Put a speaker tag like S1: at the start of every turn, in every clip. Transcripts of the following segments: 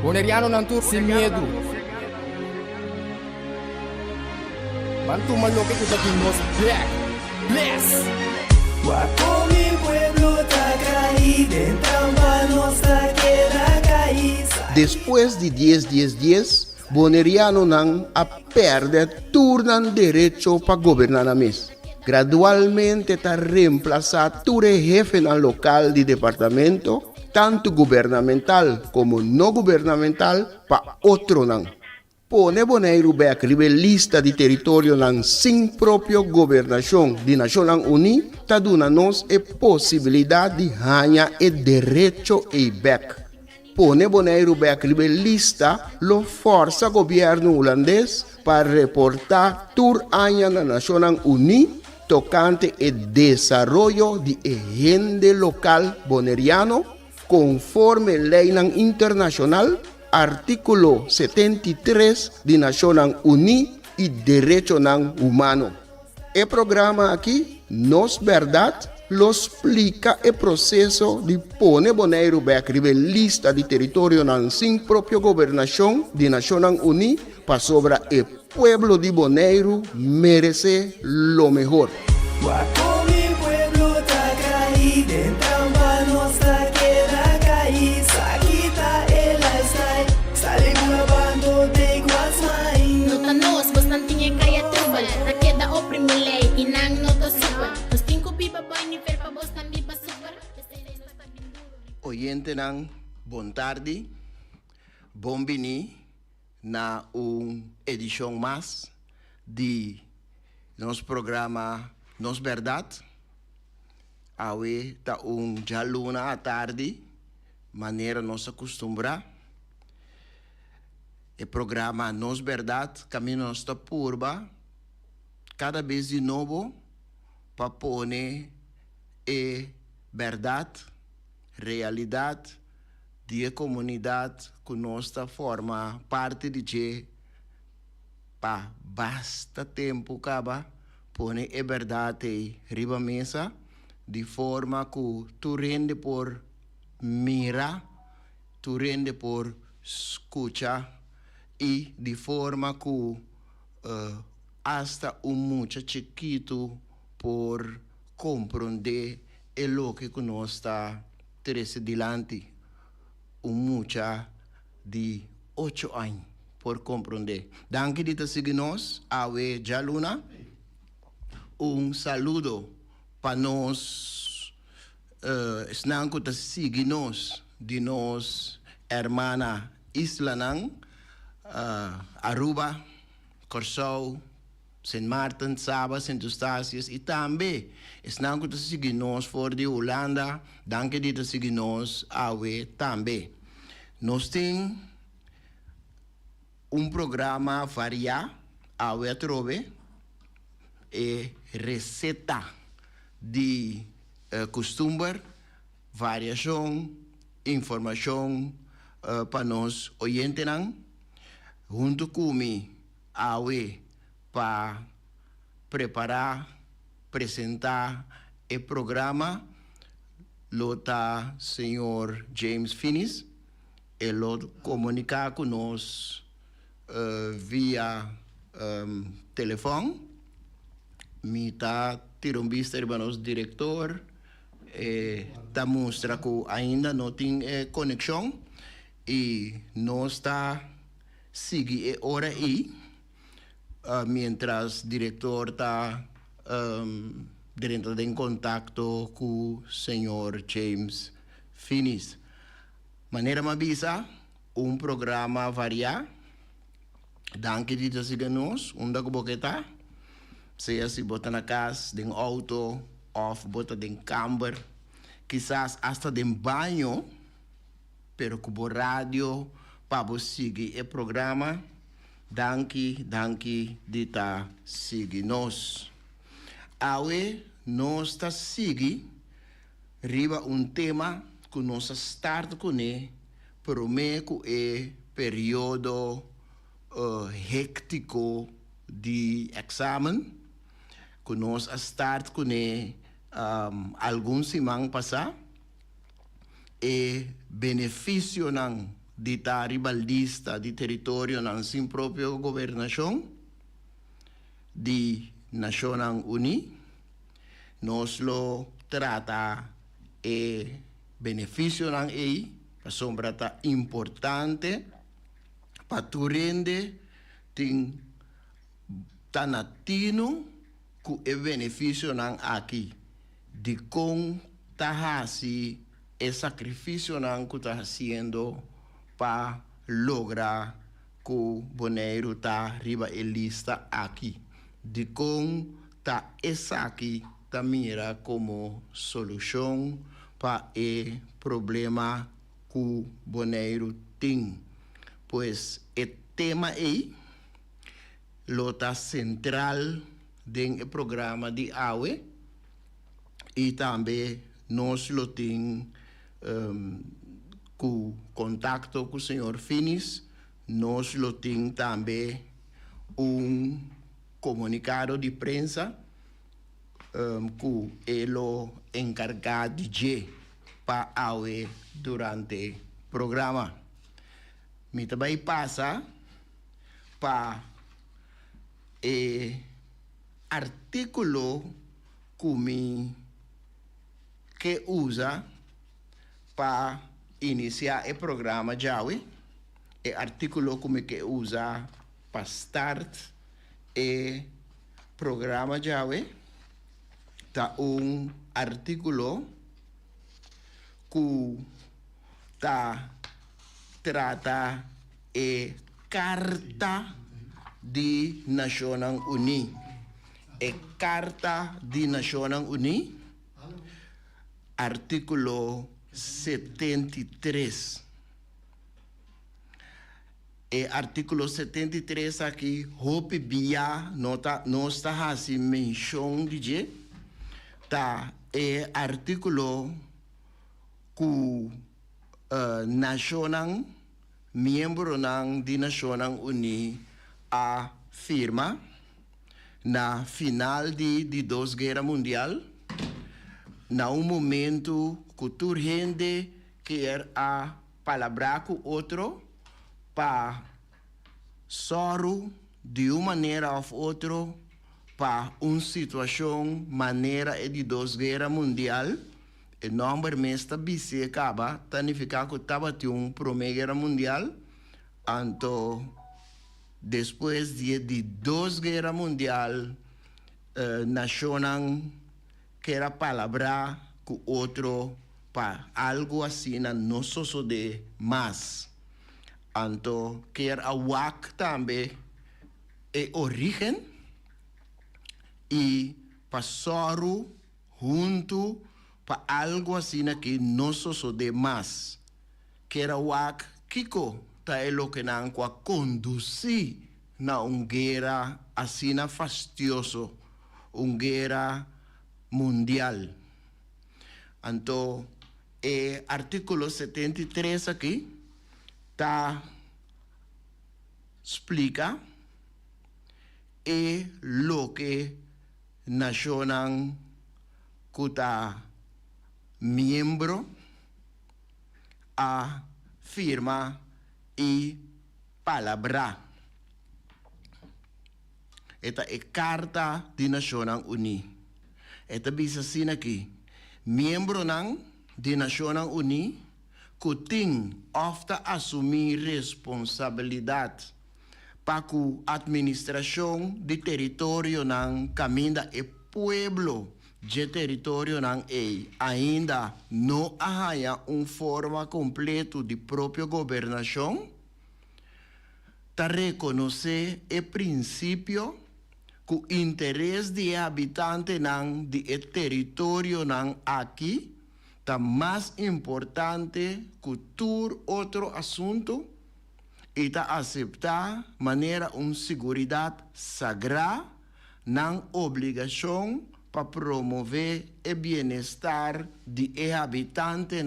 S1: Boneriano não tu sem medo. Mantu maluco que tá aqui nos black. Bless.
S2: Guapo mi pueblo está caído, entrando nossa queda caída.
S3: Depois de 10, Boneriano não a perde turnan direito para governar a mês. Gradualmente está reemplazado todo jefe no local de departamento, tanto gubernamental como não gubernamental, para outro não. Pone Bonaire back lista de território sem própria governação de Nações Unidas, está dando-nos a possibilidade de ganhar o direito e back. Pone Bonaire back lista lo força governo holandês para reportar tour año na Nações Unidas tocante o desenvolvimento de agente local boneriano conforme lei internacional artículo 73 de Nações Unidas e direito humano. O programa aqui, Nos Verdade, lo explica o processo de pôr Bonaire back lista de território sem própria governação de Nações Unidas para sobre o pueblo de Bonaire merece lo mejor.
S2: Guapo mi pueblo está caído, entrando nossa queda caída. Quita el lifestyle, sale grabando de guasmai.
S4: Nota nos, bastante kaya trubal. Na queda oprimulay, inang nota super. Os 5 pipa boy ni fer pa bos tambi pa super.
S3: Oyente ng bon tarde, bom bini na edição mais de nosso programa Nos Verdade. Awe ta jaluna à tarde, maneira nos acostumbrar. O programa Nos Verdade, caminho nossa purba, cada vez de novo, para pôr verdade, realidade de comunidade que nós forma parte de que para basta tempo acaba pôr a verdade riba mesa de forma que tu rende por mira, tu rende por escucha e de forma que hasta muito chiquito por compreender o que nós está trece dilante mucha de 8 anos por compreender. Danke de seguir nós, Awe Jaluna. Saludo para nós, snanco de seguir nós, de nós, hermana Isla Nang, Aruba, Corsou, Saint Martin, Saba, Saint Eustácias e também snanco de seguir nós for de Holanda. Danke de seguir nós, Awe também. Nós temos programa variado, Awe Trove, e receita de costume, variação, informação para nós oyentes, junto comigo, Awe, para preparar, apresentar o programa, lota senhor James Finis, ele comunica com nós via telefone. Me está tirando vista para nosso diretor, está mostra que ainda não tem conexão e nós está seguindo hora aí, mientras o diretor está dentro de contato com o senhor James Finis. Maneira me avisa, programa variado, danke de seguir nós, da boqueta. Seja se bota na casa, de auto, ou bota de câmara, quizás hasta de banho, pero como rádio, para você seguir o programa, danke de seguir nós. Awe, nós está seguindo, riba tema que nós start com ele, pero meio é período hectico de exame, que nós start com alguns semanas passar e benefício de ta ribalista de territorio nan sin propio gobernación de Naciones Unidas. Nos lo trata beneficio nan pa sombra ta importante pa tu rende ting tanatino ku beneficio nan aqui de con tahasi sacrificio nan ku ta haciendo pa lograr ku Bonaire ta riba lista aqui de con ta esa aqui ta mira como solución pa problema que Bonaire tem. Pues el tema aí lota central del programa de AWE y también nos lo tem con contacto con el señor Finis, nos lo tem también un comunicado de prensa que lo encargado de para AWE durante el programa. Mi também passa para artículo que usa para iniciar el programa Jawi, el artículo que usa para start el programa Jawi, está un artículo que trata carta de Naciones Unidas. Carta de Naciones Unidas, artículo 73. Artículo 73 aqui, hope via não está assim menção de tá artículo que nacional membro de Naciones Unidas afirma na final de dos guerras mundial, na momento que tu gente quer a palavra com outro para sorro de uma maneira ou outra para uma situação maneira de dos guerras mundial. O número mesmo se acaba, significa que estava uma primeira guerra mundial, então depois de dos guerras mundial, nacional que era palavra com outro para algo assim não sucede mais. Então quer a WAC também é origem e passaram junto para algo assim que não sucede mais. Quer a WAC Kiko tá o que não conduzir na guerra assim fastidioso, guerra mundial. Então, o artículo 73 aqui explica lo que nacional que está miembro a firma y palabra. Esta es carta de Naciones Unidas. Esta dice así aquí. Miembro de Naciones Unidas que tienen ofta asumir responsabilidad para que la administración de territorio camina el pueblo de territorio ainda não há forma completa de própria governação, ta reconhecer o princípio que o interesse de habitante de território aqui tá mais importante que todo outro assunto e ta aceitar maneira segurança sagrada obrigação para promover o bem-estar de habitantes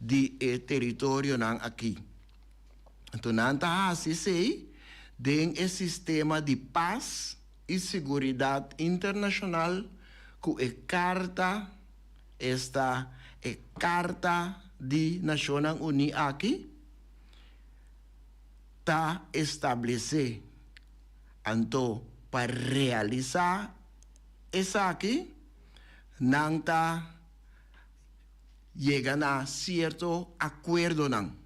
S3: de território aqui. Então, não está assim, tem o sistema de paz e segurança internacional que é carta, esta é carta de Naciones Unidas aqui, ta establecer anto para realizar esa aquí nanta llegan a cierto acuerdo nan.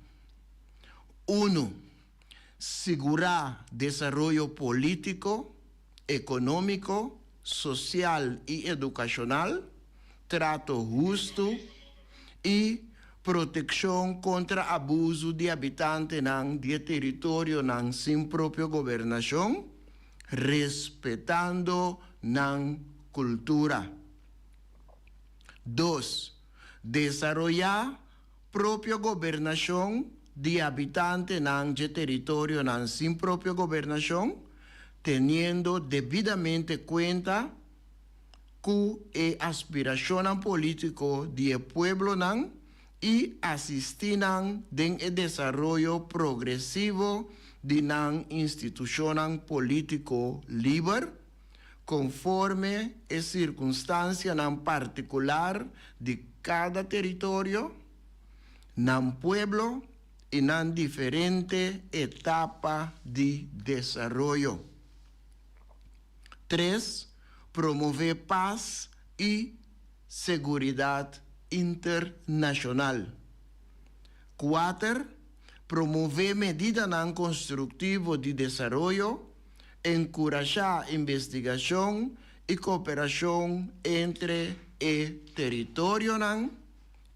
S3: Uno, asegurar desarrollo político, económico, social y educacional, trato justo y protección contra abuso de habitantes de territorio sin propia gobernación, respetando cultura. Dos, desarrollar propia gobernación de habitantes de territorio sin propia gobernación, teniendo debidamente cuenta que aspiración político del pueblo y asistir en el desarrollo progresivo de una institución político libre, conforme a circunstancia particular de cada territorio, pueblo y en diferente etapa de desarrollo. 3. Promover paz y seguridad internacional. 4. Promover medidas constructivas de desarrollo, encorajar investigación y cooperación entre el territorio.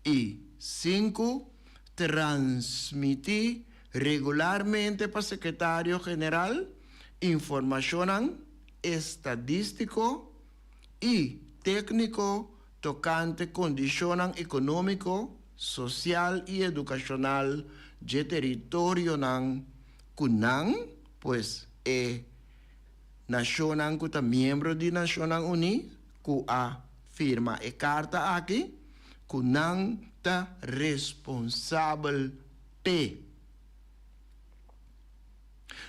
S3: Y 5. Transmitir regularmente para el secretario general información estadístico y técnico tocante condición económico, social y educacional de territorio kunan, pues nacional que es miembro de Naciones Unidas, que firma e carta aquí, kunan ta responsable P.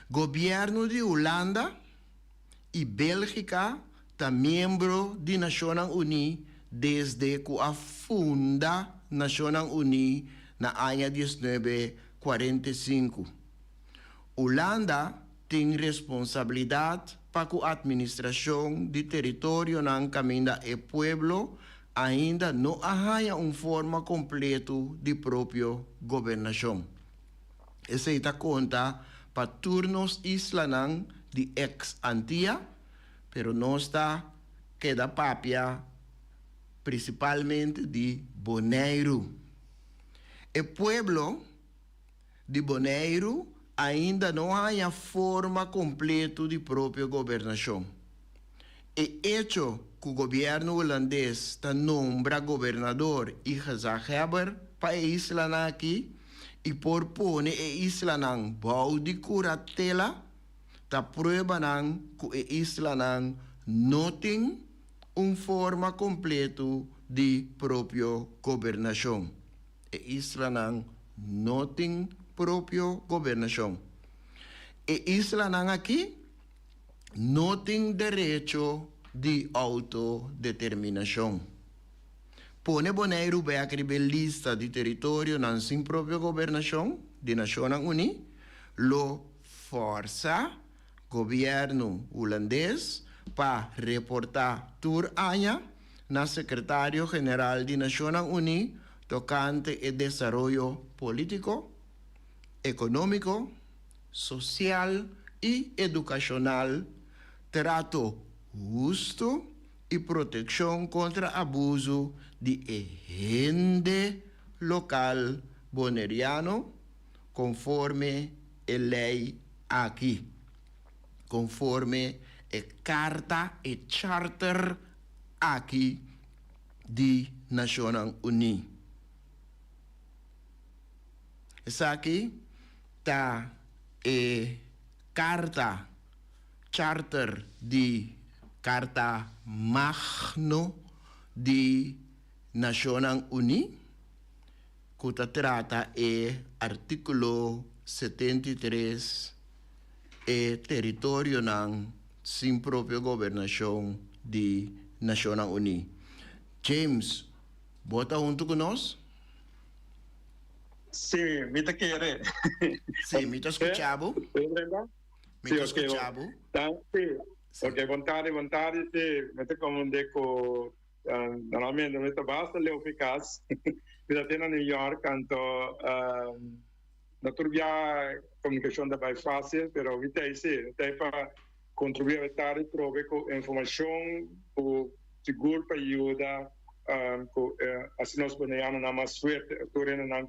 S3: Gobierno de Holanda y Bélgica ta miembro de Naciones Unidas desde que funda Naciones Unidas na año 1945. Holanda tem responsabilidade para a administração de território na caminho e pueblo ainda não há forma completa de própria governação. Essa está conta para turnos islanang de ex-Antia, pero não está queda papia principalmente de Bonaire. O pueblo de Bonaire ainda não há forma completa de própria governação. E hecho que o governo holandês está nombra governador e gezagheber para a isla aqui e por pone a isla nang bau de curatela, ta prueba nang que a isla nang não tem forma completa de própria governação. A isla nang não tem própria governação. E isla nang aqui não tem direito de autodeterminação. Pone Bonaire bem a lista de território sem própria governação de Nações Unidas, lo força governo holandês para reportar tur año na secretário geral de Nações Unidas tocante o desenvolvimento político, econômico, social e educacional, trato justo e proteção contra abuso de gente local boneriano, conforme a lei aqui, conforme a carta e charter aqui de Nações Unidas. Essa aqui está a carta charter de Carta Magno de Nações Unidas, que trata o artículo 73, e território sem própria governação de Nações Unidas. James, bota junto conosco.
S5: Sí, mita quiere.
S3: Sim, me escuchavo.
S5: ¿Verdad?
S3: Me
S5: Sí, ok,
S3: escuchavo.
S5: Sí,
S3: Sim.
S5: ok, vontade, sí, mete como un deco, normalmente mete basta le eficaz, mete tiene New York, tanto, na turbia comunicação da mais fácil, pero vite aí sim, tem para contribuir a estar e trocar com informação, o seguro para ajudar, assim nós podemos na mais suerte, tornando na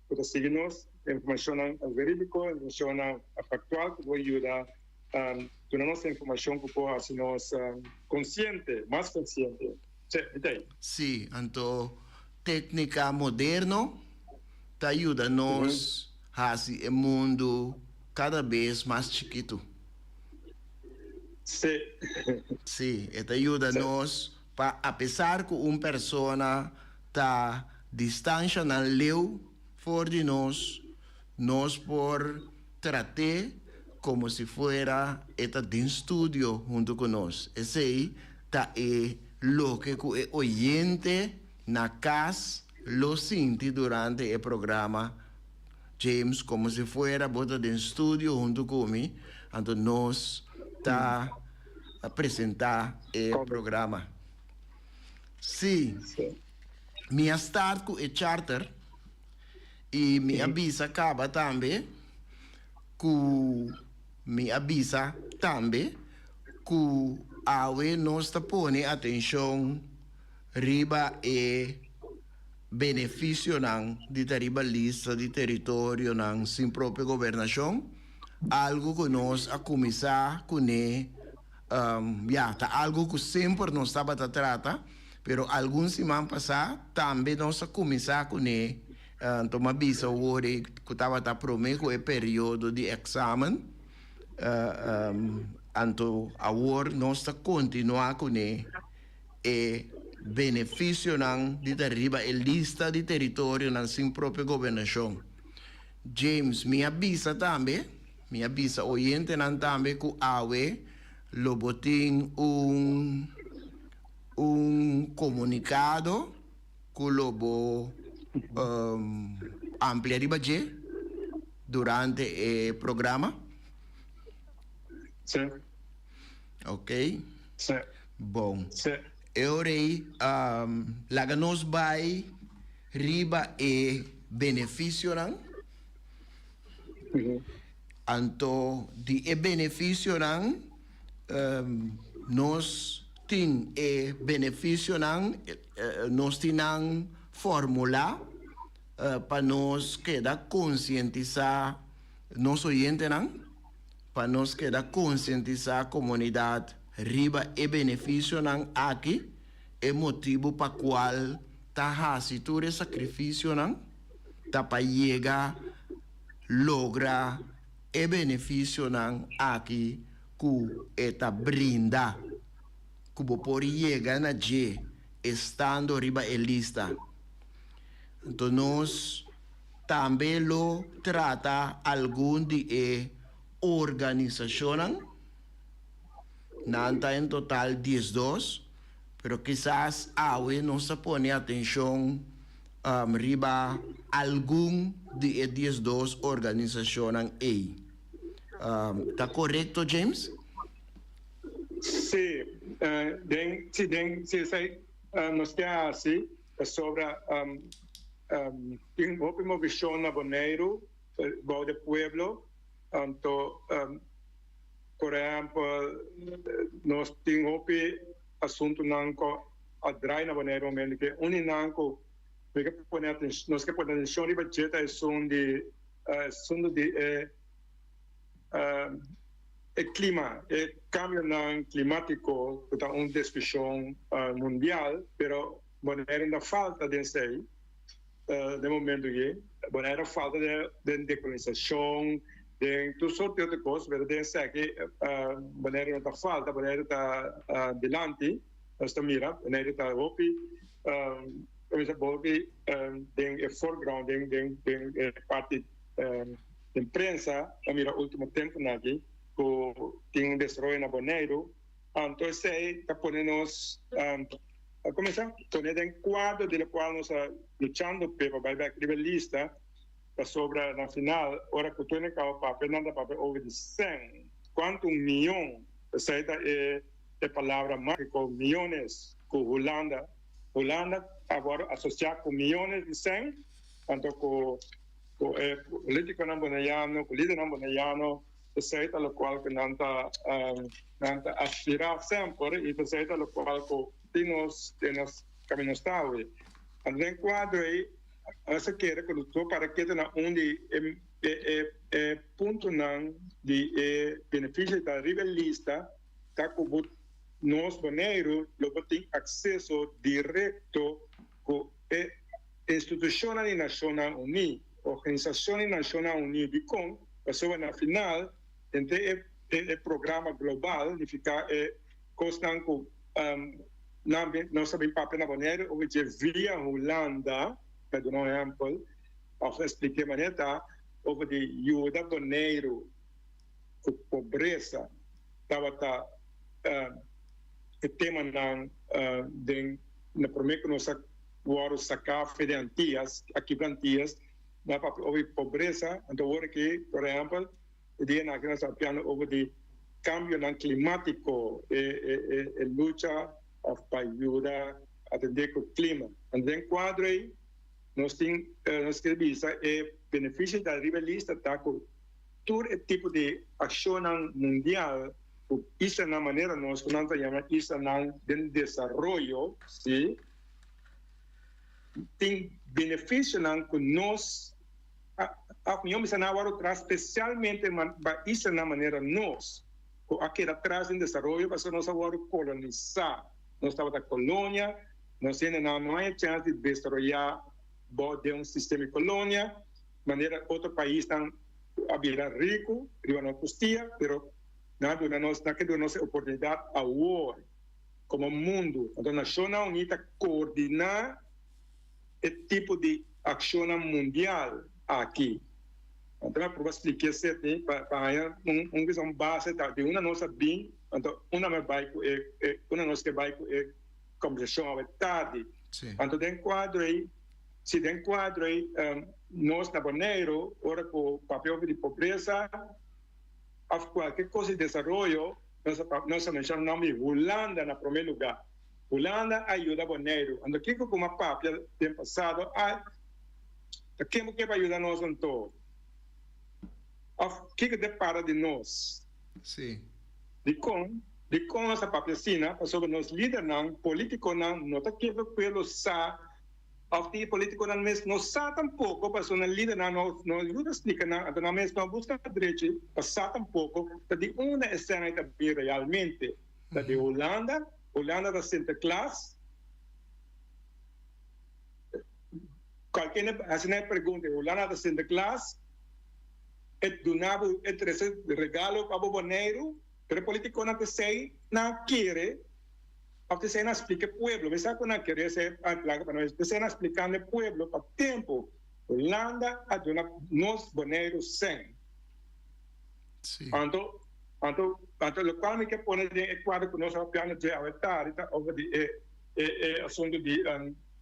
S5: para seguirnos, informação verídica, informação factual, que vai ajudar a nossa informação que pode assim nós consciente, mais consciente. Sim, vite aí.
S3: Sim, então, técnica moderna te ajuda nós a fazer o mundo cada vez mais chiquito.
S5: Sim.
S3: Sim, te ajuda nós, para apesar que uma pessoa está distante na leu for de nós por tratar como se fuera eta de estudio junto com nós. Esse aí tá lo que o oyente na casa lo sente durante o programa James como se fuera bota de estudio junto comigo, então nós tá apresentar o programa. Sim, minha start com o charter e minha visa acaba também com minha visa também com a nós está pondo atenção riba e benefício de riba lista de território não sem própria governação, algo que nós a começar com tá algo que sempre nós estava a tratar, pero alguns semana passar também nós a começar com toma visa hoje que estava a prometer o período de exame, então agora nós a continuar com benefício de arriba a lista de território sem própria governação. James, me avisa também, me avisa oyente também que awe lo botin un comunicado que lo bo amplia riba durante el programa.
S5: Sí.
S3: Ok.
S5: Sí.
S3: Bom.
S5: Sí.
S3: Orei laga nos vai riba e benefício não? Anto di e benefício não nós tem e benefício não nós tem fórmula para nós quedar conscientizar nos oyente não para nós quedar conscientizar a comunidade riba e benefício não aqui é motivo para qual tá fazendo sacrifício não tá para chegar logra e benefício não aqui que eta brinda que por chegar na G estando riba e lista. Então nós também lo trata algum de organização nanta en total 12, pero quizás hoy no se pone atención riba algún de 12 organizaciones ahí. ¿Está correcto, James?
S5: Sí, nos queda así, sobre una visión a Bonaire, de pueblo, por exemplo, nós temos assunto nanco a drai na maneira momento que nanco que põe atenção, nós que põe atenção riba jeta é som de clima, cambio climático que está discussão mundial, pero maneira ainda falta de sei de momento que maneira falta de decolonização de tu sorte de coisas, mas de ser que maneira não falta, maneira está delante, esta mira, maneira está opi, começa a opi, tem foreground, tem parte de imprensa, a mira último tempo aqui, que tem destroy na Bonaire, então sei está ponendo-nos a começar, então tem quadro de qual nós lutando para buyback rivalista, sobre na final, ora que tu ne ka papel nada papel over de 100. Quanto milhão? Essa é a palavra mágica, milhões com Holanda. Holanda agora associar com milhões de 100, tanto com político nambonaiano, com líder nambonaiano, essa é a qual que nanta aspirar sempre e essa é a qual que temos caminhos táveis. Então, quadro aí, essa quer que lutou para que tenha onde ponto não de benefício da rivalista, tá como nós baneiros, logo tem acesso direto com instituições nacionais unidas, organizações nacionais unidas, com a na final, entre o programa global, de ficar constante com não sabem papel na banheira, ou via Holanda, para dar um exemplo, para explicar a maneira, ou de ajuda banheiro com pobreza, estava o tema na primeira que nós vamos sacar fedantias, equivalentias, na pobreza, então agora que, por exemplo, dia na que nós falamos over de cambio climático, luta para ajudar a atender com o clima. Então, quadro aí, nós queremos benefício da rivalista, tá com todo tipo de ação mundial. Isso é na maneira nós chamamos isso de desenvolvimento, sim. Tem benefício que nós a opinião me agora traz especialmente isso na maneira nós aqui atrás em desenvolvimento para nós agora colonizar nós estamos na colônia nós ainda não há chance de desenvolver de sistema de colônia maneira outro país está a virar rico riba não custia pero nada nós não quer nossa oportunidade agora como mundo então a Nação Unida coordenar esse tipo de ação mundial aqui. Então, para explicar certo, para uma base de uma nossa bem, então uma nossa vai conversão à tarde. Então, tem quadro aí, se tem quadro aí, nós na Bonaire, ora com papel de pobreza, qualquer coisa de desenvolvimento, nós mencionamos o nome Holanda na primeiro lugar. Holanda ajuda a Bonaire. Então, que com uma papel tem passado, quem que vai ajudar nós em todo? O que depara de nós?
S6: Sim.
S5: De com essa papelcina, sobre nós líderes, políticos, não está que pelo sa, o político não mesmo não sa tampouco, para ser líder não ajuda a explicar então não mesmo não busca direito, passar tampouco, de uma cena também realmente, de Holanda da Sinterklaas. Qualquer assim pergunta, Holanda da Sinterklaas, donava esse regalo para o Bonaire, pero o político não sei, não quer, porque se não explica o povo, mas sabe que não quer ser plaga para nós, se não explicar o povo para tempo, Holanda a donar nos Bonaire sem. Então, o qual me quer pôr em quadro que nós vamos de aventar, over de assunto de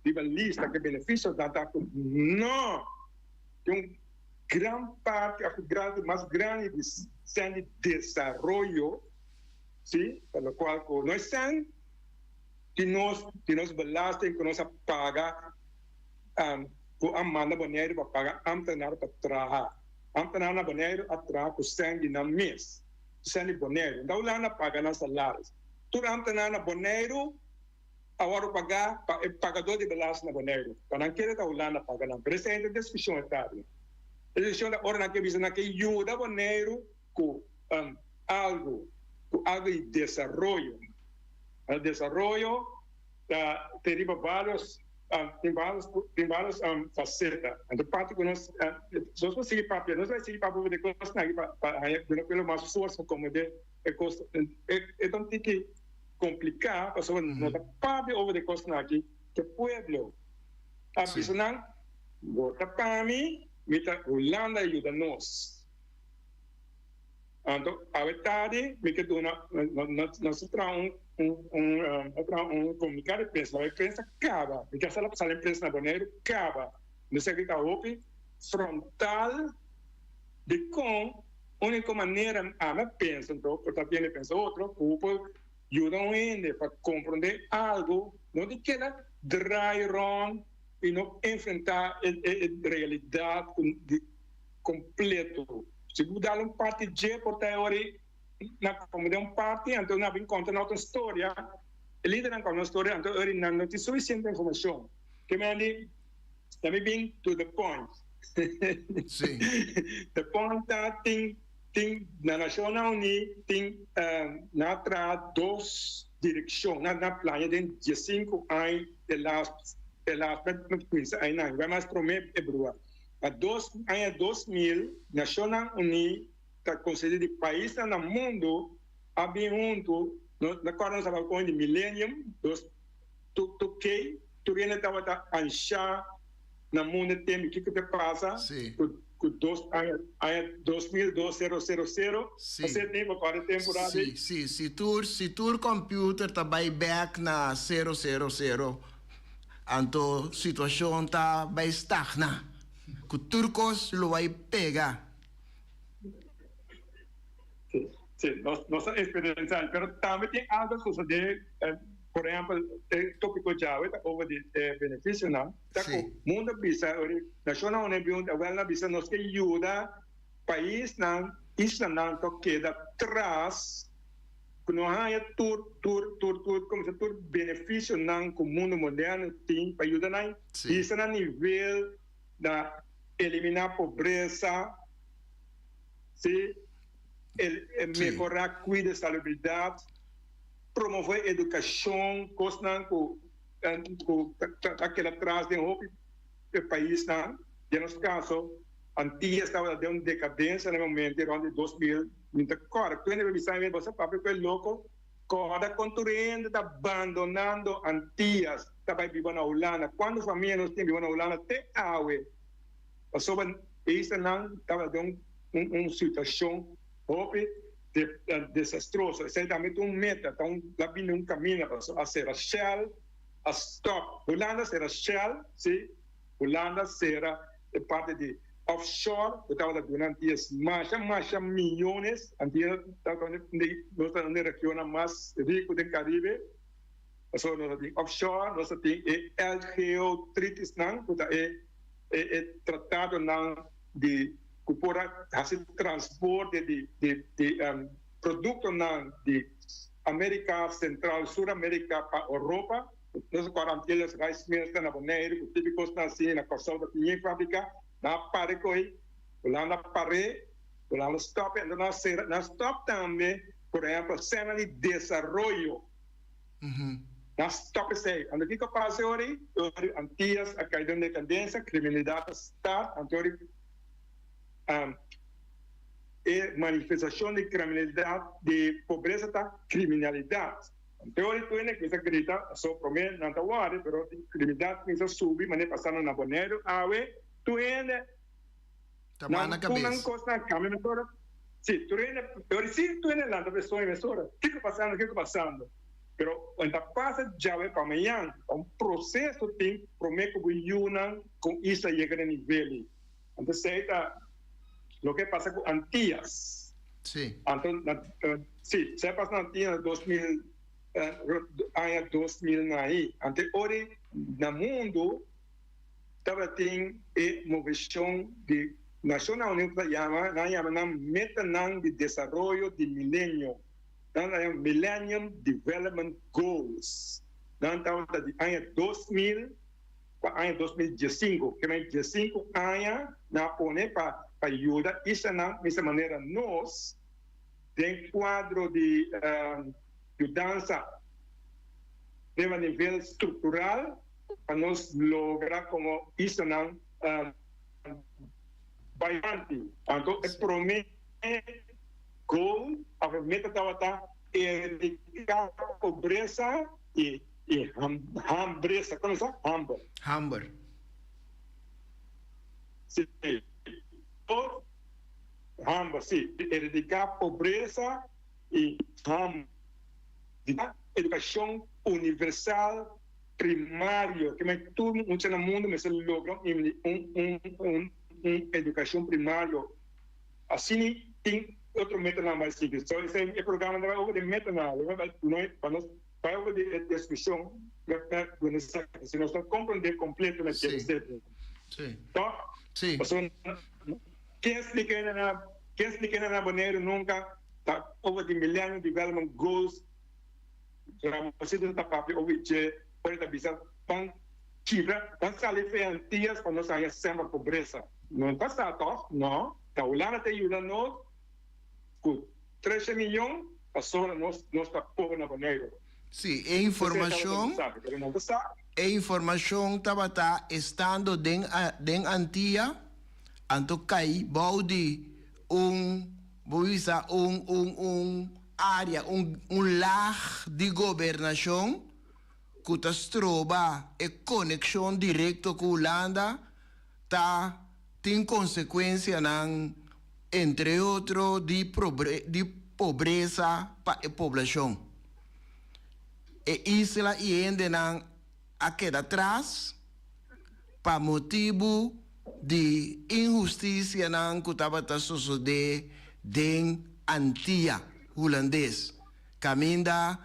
S5: rivalista que benefício da não, tem grande parte, mais grande de desenvolvimento, sim, pelo qual nós temos que nós belastem, que nós paga com a manda Bonaire para pagar amtenar para trabalhar, amtenar na Bonaire a trabalhar com sangue na mês, sangue Bonaire, então lá na paga nas salários, tudo amtenar na Bonaire agora pagar pagador de belasting na Bonaire, para não querer estar Holanda pagar não, por isso é a discussão etária. A discussão da hora que visa que ajuda Bonaire com algo de desenvolvimento. O desenvolvimento tem várias facetas. Então, parte que nós vamos seguir papel, nós vamos seguir papel de coisas para pelo mais força como de então tem que complicar, porque nós papel over de coisas aqui que o povo a visão vota para mim, mita Holanda ajuda nós. Então, a verdade, me que nós traz comunicado de prensa, a prensa acaba, porque essa imprensa na Bonaire acaba, não sei o que está open, frontal de como única maneira a me pensa, então, porque também pensa outro, o ajuda ainda para compreender algo, não de que dry wrong e não enfrentar a realidade completo. Se mudar parte de por teoria, como de parte, então não vem contar outra história, líder com uma história, então não tem suficiente informação. Que me diz, também bem to the point.
S3: Sim.
S5: The point tem na Nacional Unida tem na duas direções, na playa de 15 anos elas vai mais prometer é brua. A 2000 Nacional Unida está considerado o país no mundo havia na qual nós falamos de millennium, tu estava a achar no mundo tem que passa com 2012 você tem para temporada
S3: sim se tu computer tá vai back na 000 anto situação tá vai stagna que turcos lo vai pegar
S5: sim nossa experiência pero também tem algo que sucede por exemplo, o tópico já é over de benefício não, tá com mundo bisa, nacional né bion, agora bisa nós que ajuda país não, isla não to queda atrás, que não há tur como se tur benefício não com o mundo moderno tem para ajudar não, isso na nível da eliminar pobreza, se melhorar cuidar da salubridade promover educação, coisas com aquele atrás de um país, em nosso caso, Antillas estava de uma decadência no momento, onde 2024, quando você sabe, você papo que é louco, cada continente está abandonando Antillas, está vivendo na Holanda, quando a família nós tem vivendo na Holanda, até água, sobre isso não estava de uma situação, desastroso, certamente meta, então lá vem caminho a ser a Shell, a Stop. Holanda será Shell, sim, Holanda será parte de offshore, estava durante mais milhões, antes nós estamos na região mais rica do Caribe, nós temos offshore, nós temos LGO Treaties, é tratado de por fazer transporte de produto de América Central, Sul-América para Europa, nós quarantenas reis mesmo na Bonaire, típicos assim na Costa da Pinha fábrica, na pare coi, lá pare, lá stop, então na stop também, por exemplo, cena de desenvolvimento. Na stop sei, ando que passa hoje, antias a caída de decadência, criminalidade está, antori manifestação de criminalidade, de pobreza da criminalidade. Teoricamente, que se acredita, só promete, não está guarda, mas a criminalidade que se sube, mas passando na Bonaire, tu ainda
S3: tá na cabeça.
S5: Não costa câmera, sim, tu ainda lá, pessoa emissora, o que está passando? Pero quando passa já vai para amanhã, processo tem promete que com isso chega a nível. Então, lo que pasa con Antillas.
S3: Sí.
S5: Entonces, sí, se pasa en Antillas 2000 ahí. Antes, ahora, en el mundo, estaba teniendo movilización de Naciones Unidas, llama meta de desarrollo de milenio. Millennium Development Goals. Estaba en el año 2000, año 2015, que me 15 años, na pone para ayudar, isso não, dessa maneira, nós, tem quadro de mudança de nível estrutural, para nós lograr como isso não vai antes. Então, é promete, goal, a meta estava erradicar a pobreza e hambreza, como se chama?
S3: Hamburg.
S5: Sim. Hambre, sim. Erradicar a pobreza e educação universal primária, que mais tudo no mundo mas logra educação primária, assim tem outro método mais simples. Só esse é o programa de método, para nós, para a discussão, se nós não compreender completo na
S3: Sim.
S5: então,
S3: Sim.
S5: quem explica na maneira nunca tá over the Millennium Development Goals, já você não tá para over the pode estar bisa pan cifra, pan salir feantias para nós sair sempre pobreza. Não está certo, não. Tá olhando até ajuda nós com 13 milhões, a sobra nós está pobre na maneira.
S3: Sim, a informação estava estando den antia, anto cai baudi área, lar de governação que trova e conexão direta com a Holanda, tem consequência entre outros de pobreza para a população. E isla ainda não a queda atrás para motivo de injustiça não que estava sucedendo em Antilha holandês. Caminda,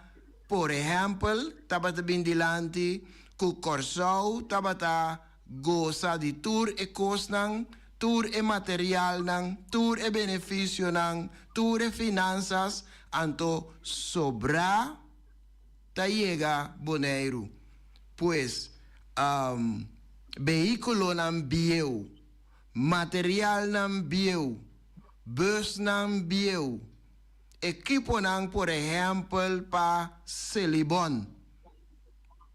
S3: por exemplo, estava bem dilante que o Corsau estava goza de tour e cosnan, tour e material nan, tour e benefício nan, tour e finanças, anto sobra ta llega Bonaire, pues veículo nan bieu, material nan bieu, bus nan bieu, equipo nan por ejemplo pa Celibon,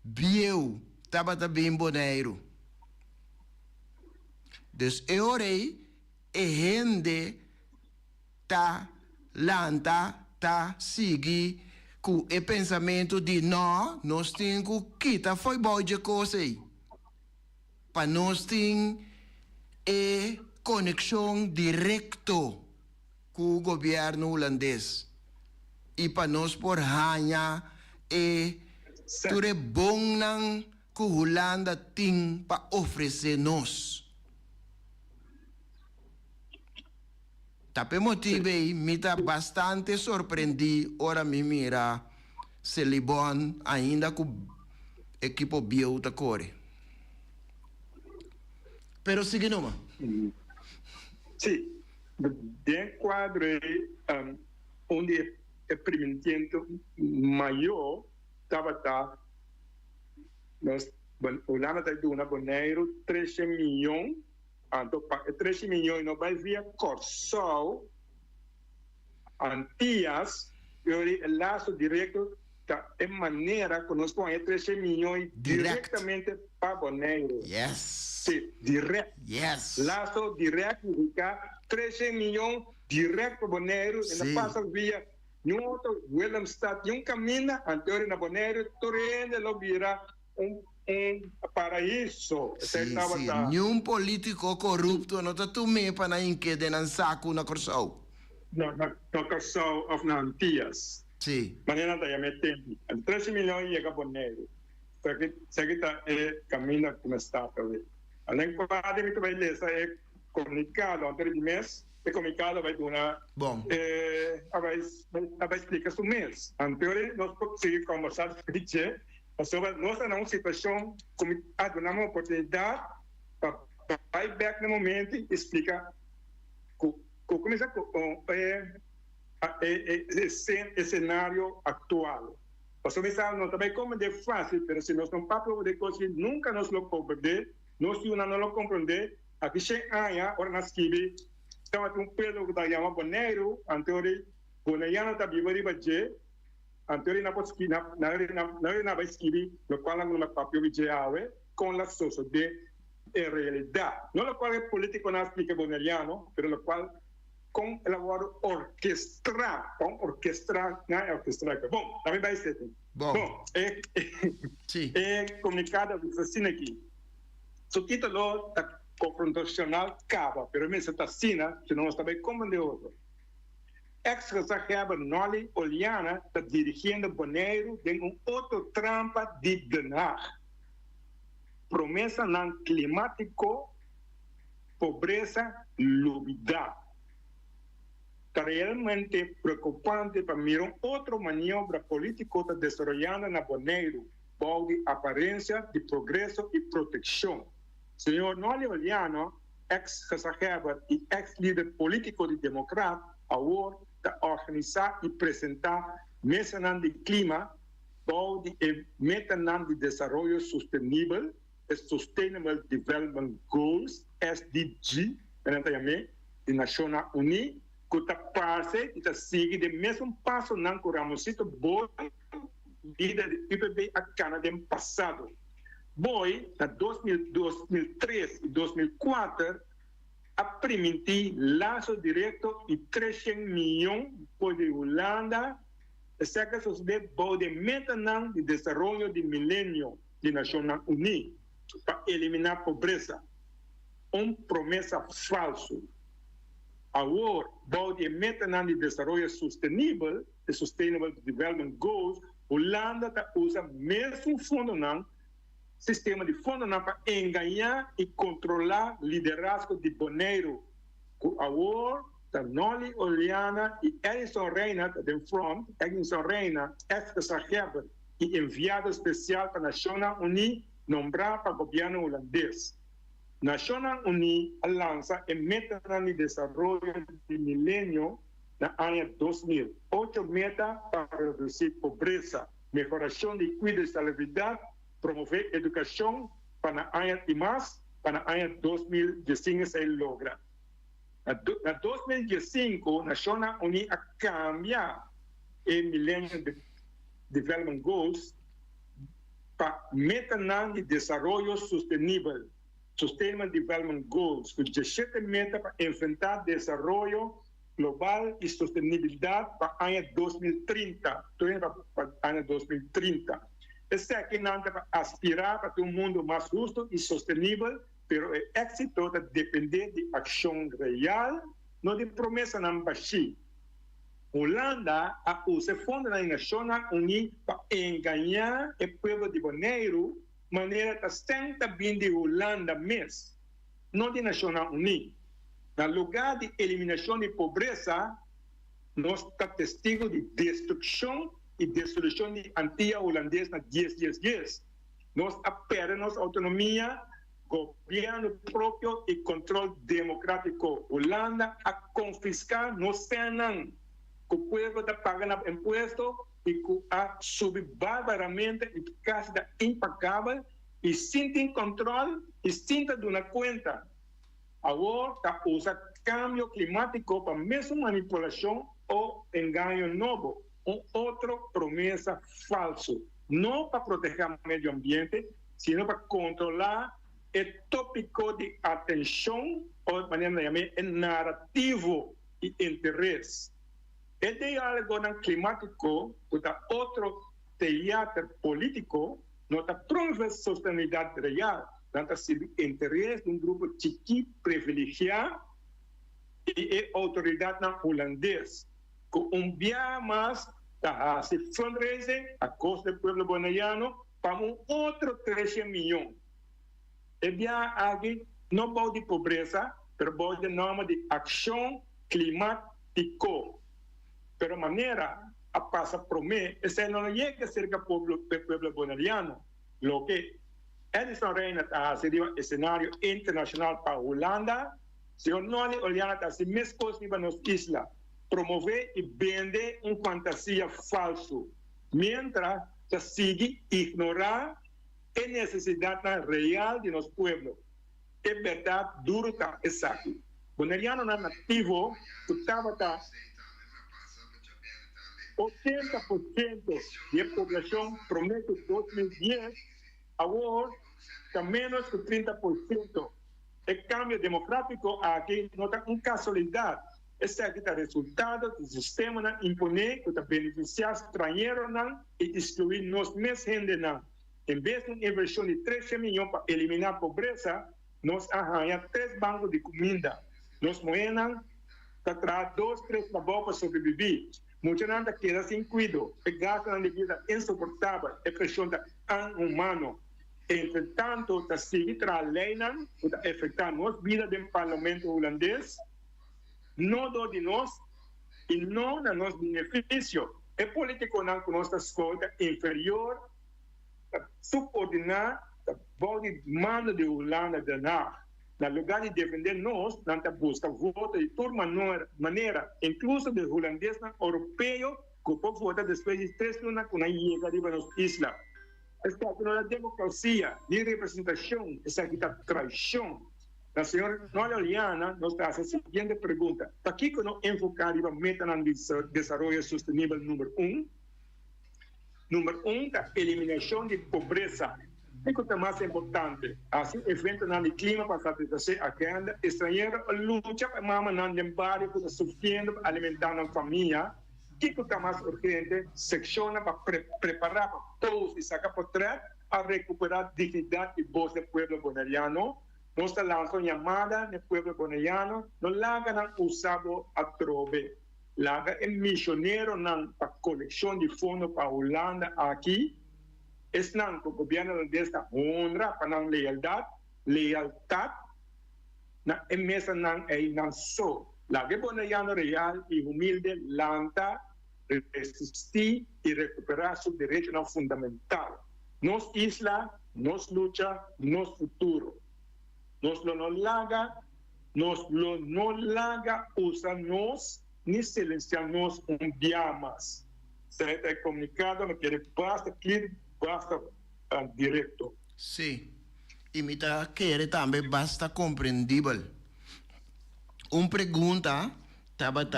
S3: bieu, tabata bem Bonaire. Dus orei e gente ta lanta ta sigi com o pensamento de nós temos que quitar foi bom de coisa aí. Para nós tem conexão direta com o governo holandês. E para nós por ganhar tudo é bom que a Holanda tem para oferecer nós. Tapi motivo me está bastante surpreendido. Ora me mira Celibon ainda com equipo bio da core. Pero sigue numa.
S5: Sim. Dentro quadro onde o experimento maior estava nós Holanda está dando uma Bonaire 13 milhões. 13 milhões não vai via Corsau, Antillas, e o laço direto é maneira que nós põe 13 milhões diretamente para Bonaire.
S3: Yes.
S5: Sim, direto.
S3: Yes.
S5: Laço direto, 13 milhões direto para Bonaire, e passa via um outro Willemstad, caminho anterior na Bonaire, torrendo lo vira paraíso.
S3: Nenhum político corrupto não está tomando para inquietar na saco na Corsau.
S5: Na Corsau ou na Antillas.
S3: Sim.
S5: Maneira da metendo. 13 milhões chega a Bonaire. Seguida é caminho como está também. Além de que vai ler é comunicado anterior de mês, e comunicado vai dar
S3: bom.
S5: Vai explicar o mês. Anterior nós conseguimos conversar sobre nós estamos numa situação como damos uma oportunidade para vai back no momento e explicar começar com esse cenário atual. Nós não também como é fácil, mas se nós não passamos de coisas nunca nos lo compreender, nós não lo compreender, aqui chega ora nós escrevi, estamos um período que está chamado Bonaire, anterior Bonaiano está vivo de budget. Anterior na vai escrever no qual não papel vigiawe com a sociedade em realidade não o qual é político não explica boneriano pero o qual com elaborar orquestrar não é orquestrar bom também vai ser bom é comunicado assim aqui o título da confrontacional acaba pero mesmo está assim que não está bem como de outro ex-gezagheber Nolly Oliana está dirigindo Bonaire em outra trampa de Den Haag. Promessa não climático pobreza lúgubre. Realmente preocupante para mirar otra maniobra política desarrollando en Bonaire, bajo de apariencia de progreso y protección. Señor Noli Oliano, ex-jefe y ex-líder político de demócrata, ahora de organizar y presentar Mesa de Clima, bajo de Meta de Desarrollo Sostenible, Sustainable Development Goals, SDG, de Naciones Unidas, que está parte y está sigue de mesmo passo não que Ramosito boi líder de IPB a Canadá no passado. Boi, na 2003 e 2004, a permitir laço direto e 300 milhões por de Holanda, cerca de boi de meta de desenvolvimento de milênio de Nações Unidas para eliminar a pobreza. Promessa falsa. Agora, bode meta de desenvolvimento sustentável, de Sustainable Development Goals, Holanda usa mesmo fundo sistema de fundo para enganar e controlar o liderazgo de Bonaire. Agora, Noli Oliana e Edison Reina de front, Edison Reina, ex-secretário e enviado especial para as Nações Unidas, nombrado para o governo holandês. Nações Unidas lança a meta de desenvolvimento de milênio na ano 2000. 8 metas para reduzir pobreza, melhoração de cuidado e salubridade, promover educação para a ano e mais, para a ano 2015 se logra. Na 2015, Nações Unidas cambia o Millennium Development Goals para meta de desenvolvimento sustentável. Sustainable Development Goals, que 17 metas para enfrentar desenvolvimento global e sustentabilidade para o ano 2030. Para o ano 2030. Esse aqui não é para aspirar para um mundo mais justo e sustentável, mas o êxito depende de ação real, não de promessa não baixi. Holanda usa fundo das Nações Unidas para enganar o povo de Bonaire, maneira que senta bem de Holanda mesmo, não de Nações Unidas. No lugar de eliminação de pobreza, nós estamos testigos de destruição e dissolução de antiga holandesa na 10. Nós perdemos autonomia, governo próprio e controle democrático. Holanda a confiscar nos penas, que o povo está pagando impostos e que a subir barbaramente e casa impecável e sem controle e sem dar conta. Agora usa cambio climático para mesmo manipulação ou engano novo, outra promessa falsa, não para proteger o meio ambiente, sino para controlar o tópico de atenção, ou de maneira de chamar, o narrativo e interesse. O diálogo climático, que outro teatro político, não está promovendo sustentabilidade real, não sido interesse de grupo chiquito privilegiado e a autoridade holandesa, que dia mais está se fundraising a custo do povo bonaiano para outro 13 milhões. E dia aqui não pode de pobreza, mas pode de nome de ação climático. Pero maneira a passa promete, esse não é que cerca do povo bonaiano, lo que Edison Reina está seria um cenário internacional para a Holanda, se o Noli Oliana está se mesma coisa para nas islas, promover e vender fantasia falso, mientras se sigue ignorar a necessidade real de nosso povo. É verdade, duro está exato. Bonaiano não nativo, que estava 80% da população promete 2010, agora está menos que 30%. O cambio democrático aqui não está uma casualidade. Esse aqui está resultado do sistema imponer que está beneficiar estrangeiros e excluir nós mesmos gente. Em vez de uma inversão de 13 milhões para eliminar a pobreza, nós arranjamos 3 bancos de comida. Nós moemos para trazer 2, 3 babos para sobreviver. Muita gente queda sem cuidado, e gasta na vida insuportável, e pressão da humano. Entretanto, está sigue tralejando, está afectando a vida do parlamento holandês, não do de nós e não na nosso benefício. É político não que nossa escolta inferior, subordinar, a demanda de Holanda daarna. Na lugar de defender nós, não busca voto de toda maneira, incluso de holandês europeu, que pode votar depois de 3 anos quando chega a nossa isla. Esta é a democracia de representação, essa aqui é a traição. A senhora Oliana nos faz a seguinte pergunta: para que nós enfocar a meta de desenvolvimento sustentável número 1? Número 1 é a eliminação de pobreza. É o que é mais importante. Assim, evento no clima para satisfazer a agenda estrangeira, luta para mamãe no barrio, para sustento, alimentar a família. O que é mais urgente? Secciona para preparar para todos e sacar para trás a recuperar a dignidade e voz do povo bonaiano. Nós lançamos uma chamada no povo bonaiano, não larga usado a trove. Larga é missionário para coleção de fundos para a Holanda aqui. Es não que o governo holandês honra para a lealdade, na emesa não é não só. Larga bonaiano real e humilde lanta resistir e recuperar seu direito fundamental. Nos isla, nos luta, nos futuro. Nos lo no laga, usa nos, ni silenciarnos diamas. Se é comunicado, não quer basta clear, basta direto.
S3: Sim. E me tá querer também basta compreendível. Uma pergunta estava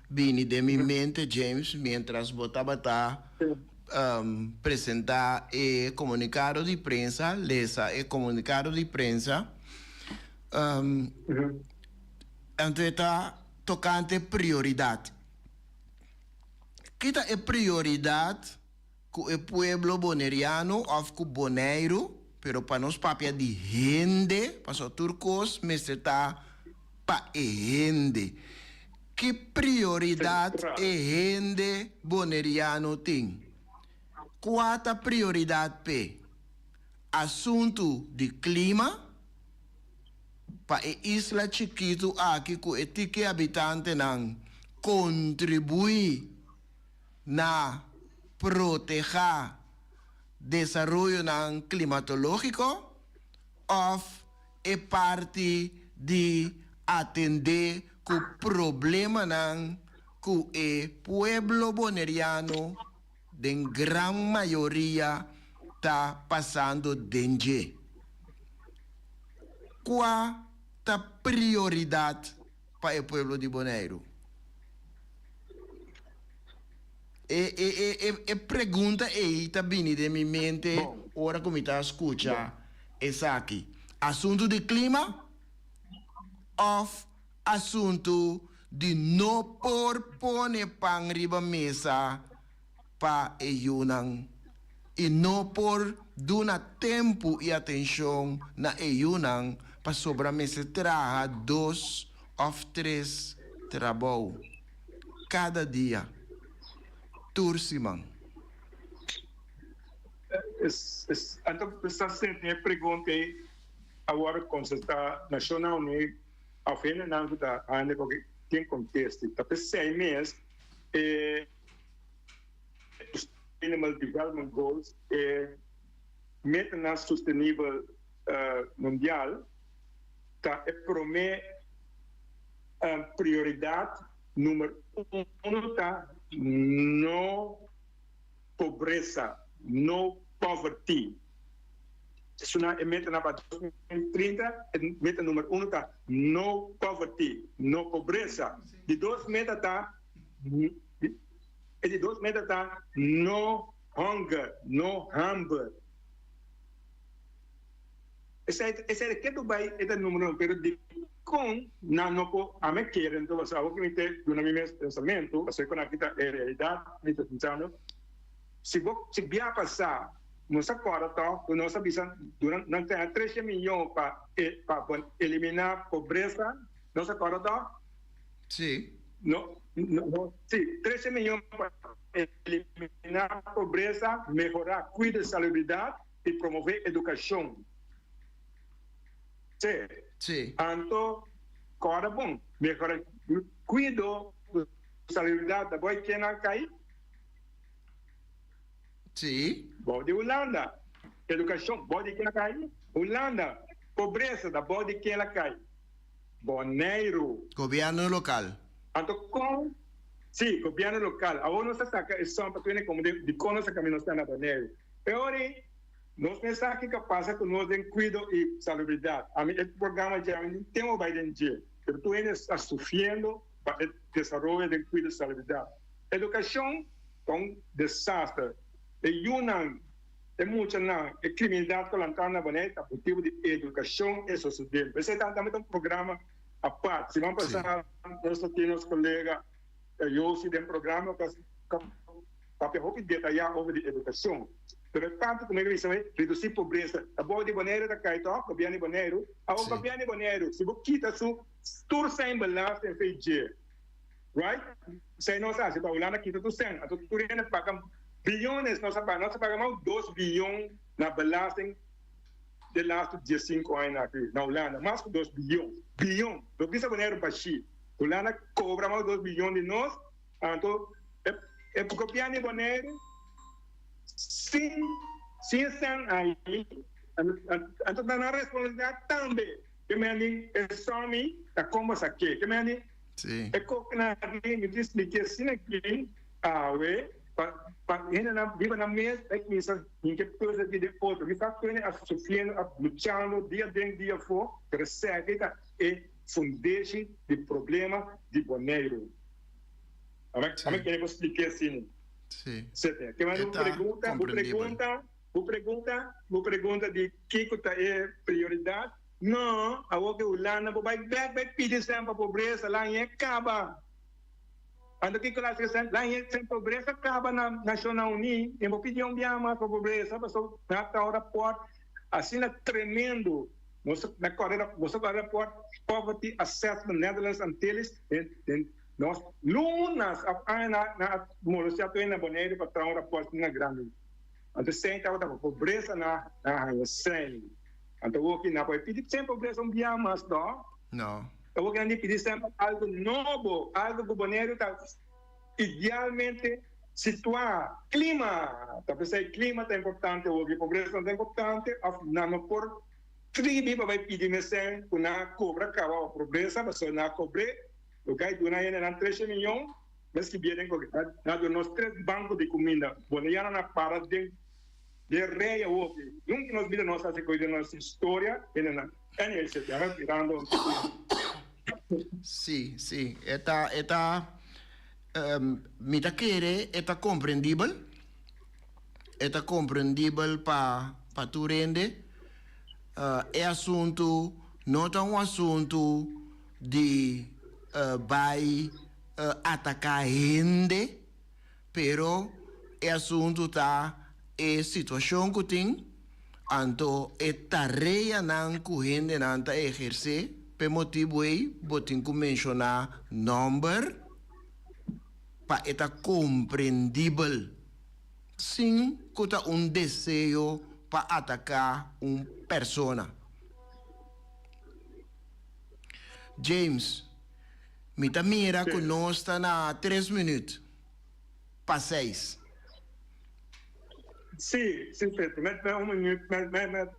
S3: vindo de minha mente, James, mientras botava apresentar o comunicado de prensa, lesa o comunicado de prensa. Então está tocante prioridade. Que é prioridade que o pueblo boneriano ou que boneiro, pero para nós papia de gente, para os turcos, mas está para gente. Que prioridade a gente boneriano tem? Quarta prioridade P. Assunto de clima. Para a isla chiquito aqui com etique habitante não contribui na proteger desenvolvimento não climatológico ou é parte de atender o problema não que o pueblo boneriano de gran maioria está passando danger. Qual é a prioridade para o povo de Bonaire? E pergunta aí está vindo de minha mente, ora como está a escutar, essa aqui. Assunto de clima ou assunto de não pôr pão riba mesa para ayunan e não por dar tempo e atenção na ayunan para sobremesa traga 2 ou 3 trabalhos cada dia. Turciman.
S5: Então, essa sempre pergunta agora quando você está nacional, a fim não está ainda porque tem contexto. Talvez 6 meses Sustainable Development Goals meta na sustentável mundial tá promete prioridade número 1 tá no pobreza, no poverty. Isso na meta na 2030, meta número 1 tá no poverty, no pobreza. De 2 metas tá de 2 metas tá no hunger, no hunger. Esse é que do bai é número 1, pero de com na no po a me querer então você algo que me tem do meu pensamento, você quando aqui tá realidade, me tá pensando se via passar nossa corata, nossa visão durante não tem 13 milhões para eliminar a pobreza, nossa corata?
S3: Sim.
S5: Sim, 13 milhões para eliminar a pobreza, melhorar a cuidado de salubridade y promover educación. Sí.
S3: Sí.
S5: Anto, agora bom, mejor cuido salud da boy que na cai.
S3: Sí.
S5: Bode Holanda. Educação, bode que na cai. Holanda. Pobreza da bode que na cai. Boneiro.
S3: Gobierno local.
S5: Anto com sim, governo local. A ONU está são para ter como de conosco caminho está na Boneiro. Peori nós pensamos que passa com nós em cuido e salubridade. A mim, esse programa já tem um baile dia. Pero tu está sofrendo para o desenvolvimento de cuido e salubridade. Educação é um desastre. E Yunnan, é muito não. É criminalidade que lançou na bonita, o tipo de educação e sociedade. Você também tem um programa à parte. Se vamos passar, nós temos colegas, eu se tem um programa para detalhar sobre educação. Pero tanto como ele disse, reduzir pobreza. A boa de Boneiro da Caetó, o governo de Boneiro. A o governo de Boneiro, se você quita isso, tudo sem balanço em feijão. Right? Se não sabe, se a Holanda quita tudo sem, a Turina paga bilhões, nós pagamos 2 bilhões na balança de lá 15 anos aqui, na Holanda. Mais que 2 bilhões. Bilhão. Do que se Boneiro baixi. A Holanda cobra mais 2 bilhões de nós. Então, é o governo de Boneiro. Sim, estão aí. Então, na responsabilidade também. Que me é só me tá como isso aqui. Que me é que na me diz que assim aqui, para ele não vive na mesa, é que isso ninguém precisa de outro. Que está sofrendo, lutando dia dentro dia fora, crescer é fundation de problema de Boneiro. A mim que eu vou explicar assim.
S3: Sí.
S5: Que mais pergunta de que é prioridade? Não, a outra Holanda vai pedir sempre a pobreza lá em acaba. Ando que lá em pobreza acaba na Nacional Unida, e vou pedir bem mais para pobreza, passou na hora pode assim é tremendo. Na Coreia, você vai report Poverty Assessment Netherlands Antilles nós lunas na morosia to na Boneiro para trazer uma porta na grande. Então senta a pobreza na sem. Então o que na pode pedir sempre pobreza dia mais
S3: não.
S5: Eu quero pedir sempre algo novo, algo que o Boneiro está idealmente situar clima. Tá pensando clima é importante, o que pobreza é importante, não por tribo vai pedir mesmo que na cobra acaba a pobreza, mas na cobre o que do na ainda 13 milhões, mas que vienen com nós 3 bancos de comida, boliviana na para de rei o que nunca nos vida nossa se cuida nossa história, na NLC está virando.
S3: Sí, está mita quere, está comprendível para tu rende, é assunto, não é um assunto de vai atacar gente, pero é assunto tá é situação que tem, então é tarefa não que gente não tá exercer, por motivo aí, botem que mencionar number, para estar compreendível, sim, que tá desejo para atacar persona. James, mira que nós está na 3 minutos para 6.
S5: Sim, perfeito. Mas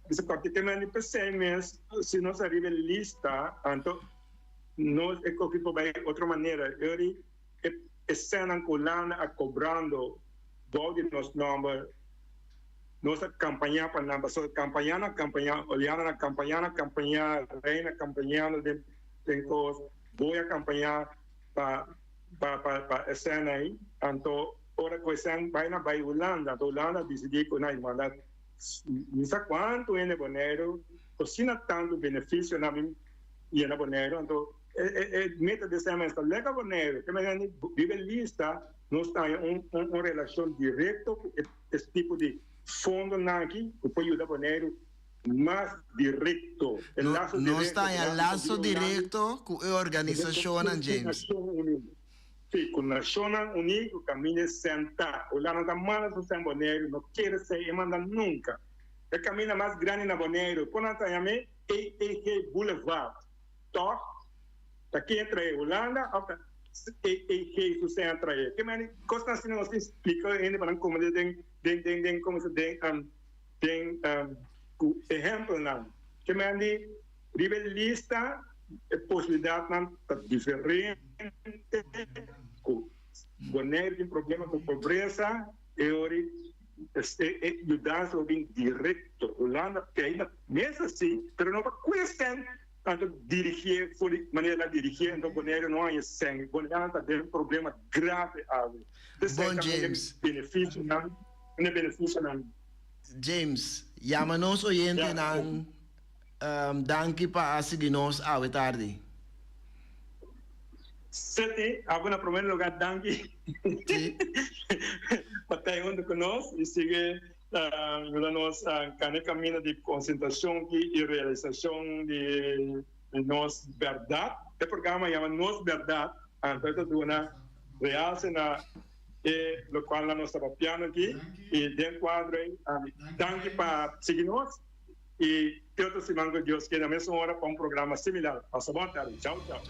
S5: você pode ter mais de 6 meses, se nós arriba a lista, então, nós é que vai de outra maneira. Eu estão a cobrando, de nos números, nossa campanha para nós, campanha, olhando na campanha, reina, campanha, tem coisa. Vou acompanhar para a cena aí. Então, ora que a vai na Holanda, a Holanda decidiu que não mandar não sei quanto é Boneiro, cocina tanto benefício na minha e na Boneiro. Então, meta de semana está legal Boneiro, que me vive lista, nós temos uma relação direta com esse tipo de fundo aqui, que pode ajudar Boneiro mais direto.
S3: Não está em laço direto com a organização, James.
S5: Sim, com a Nacional Unida, o caminho é sentar. O Lana da Mala do São Boneiro não quer ser emenda nunca. a caminho mais grande na Bonaire, quando até é Boulevard, toch? Daqui entra a Holanda, e você entra aí. Que mais costa assim nós explica ainda para como tem como se tem exemplo não. Que mais rivalista possibilidade não diferente. Bonaire tem problema com pobreza, ajudar alguém direto. Holanda que ainda mesmo assim, mas não para questão tanto dirigir, de maneira de dirigir, então Bonaire não é sangue. Bonaire tem um problema grave.
S6: Bom, James.
S5: Benefício não.
S6: James, llama-nos oyente ng danke pa sige nos awe tarde.
S5: Sete, agora no primeiro lugar, danke. Para estar junto conosco e sigue nossa caminho de concentração e realização de nossa verdade. O programa chama Nossa Verdade, então de uma realce na lo qual nós estamos piano aqui e dentro quadro danke para seguir nós e todos os irmãos de Deus que na mesma hora para programa similar. Passa boa tarde. Tchau, tchau.